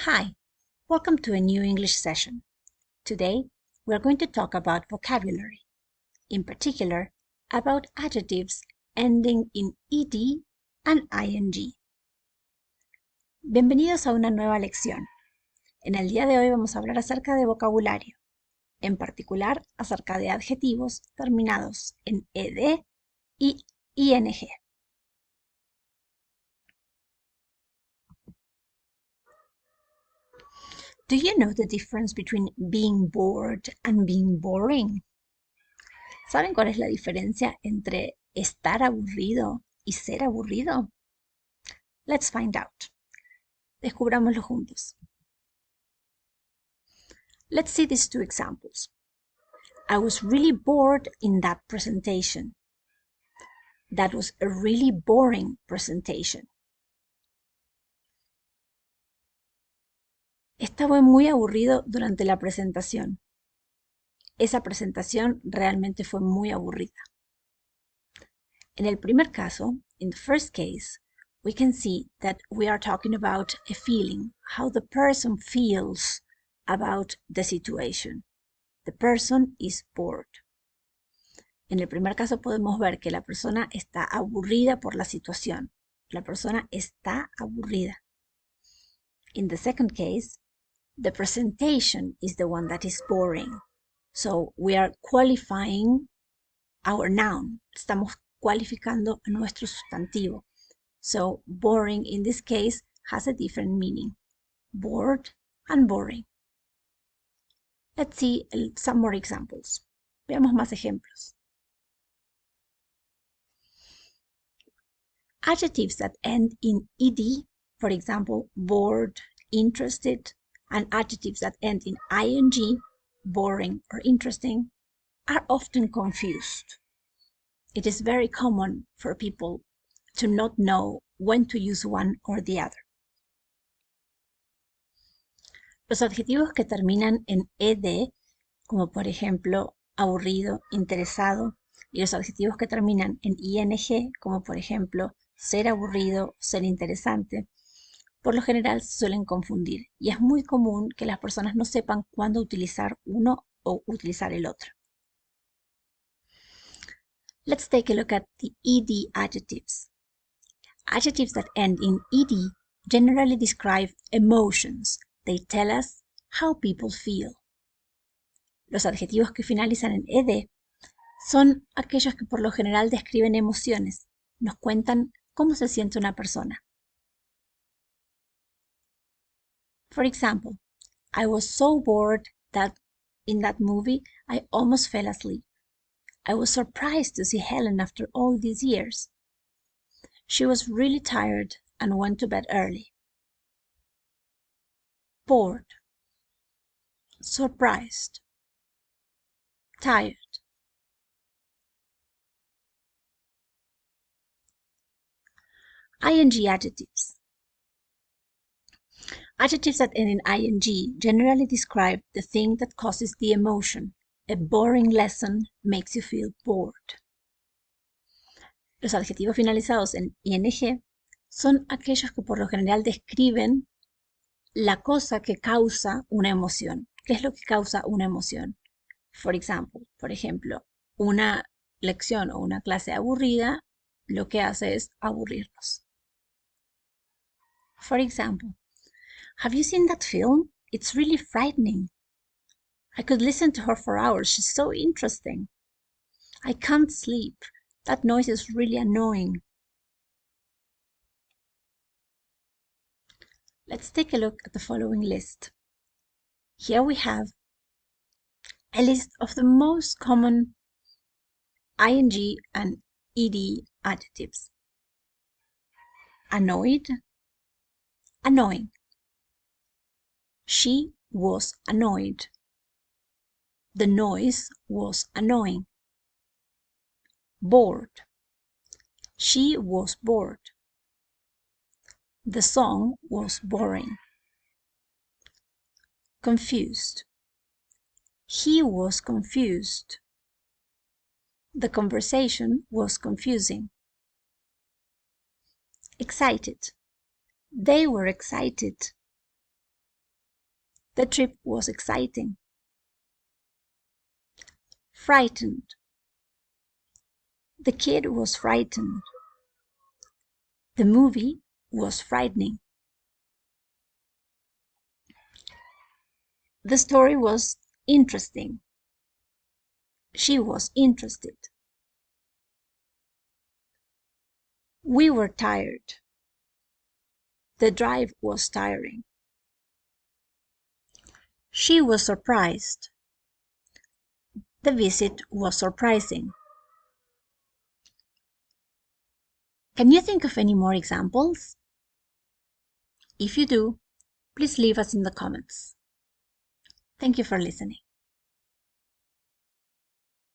Hi, welcome to a new English session. Today, we're going to talk about vocabulary, in particular, about adjectives ending in ed and ing. Bienvenidos a una nueva lección. En el día de hoy vamos a hablar acerca de vocabulario, en particular acerca de adjetivos terminados en ed y ing. Do you know the difference between being bored and being boring? ¿Saben cuál es la diferencia entre estar aburrido y ser aburrido? Let's find out. Descubrámoslo juntos. Let's see these two examples. I was really bored in that presentation. That was a really boring presentation. Estaba muy aburrido durante la presentación. Esa presentación realmente fue muy aburrida. En el primer caso, in the first case, we can see that we are talking about a feeling, how the person feels about the situation. The person is bored. En el primer caso podemos ver que la persona está aburrida por la situación. La persona está aburrida. In the second case, the presentation is the one that is boring. So we are qualifying our noun. Estamos cualificando a nuestro sustantivo. So boring in this case has a different meaning. Bored and boring. Let's see some more examples. Veamos más ejemplos. Adjectives that end in ed, for example, bored, interested, and adjectives that end in ing, boring or interesting, are often confused. It is very common for people to not know when to use one or the other. Los adjetivos que terminan en ed, como por ejemplo aburrido, interesado, y los adjetivos que terminan en ing, como por ejemplo ser aburrido, ser interesante, por lo general se suelen confundir y es muy común que las personas no sepan cuándo utilizar uno o utilizar el otro. Let's take a look at the ed adjectives. Adjectives that end in ed generally describe emotions. They tell us how people feel. Los adjetivos que finalizan en ed son aquellos que por lo general describen emociones, nos cuentan cómo se siente una persona. For example, I was so bored that in that movie I almost fell asleep. I was surprised to see Helen after all these years. She was really tired and went to bed early. Bored, surprised, tired. Ing adjectives. Adjectives that end in ing generally describe the thing that causes the emotion. A boring lesson makes you feel bored. Los adjetivos finalizados en ing son aquellos que por lo general describen la cosa que causa una emoción. ¿Qué es lo que causa una emoción? Por ejemplo, una lección o una clase aburrida lo que hace es aburrirnos. For example, have you seen that film? It's really frightening. I could listen to her for hours. She's so interesting. I can't sleep. That noise is really annoying. Let's take a look at the following list. Here we have a list of the most common ing and ed adjectives. Annoyed, annoying. She was annoyed. The noise was annoying. Bored. She was bored. The song was boring. Confused. He was confused. The conversation was confusing. Excited. They were excited. The trip was exciting. Frightened. The kid was frightened. The movie was frightening. The story was interesting. She was interested. We were tired. The drive was tiring. She was surprised. The visit was surprising. Can you think of any more examples? If you do, please leave us in the comments. Thank you for listening.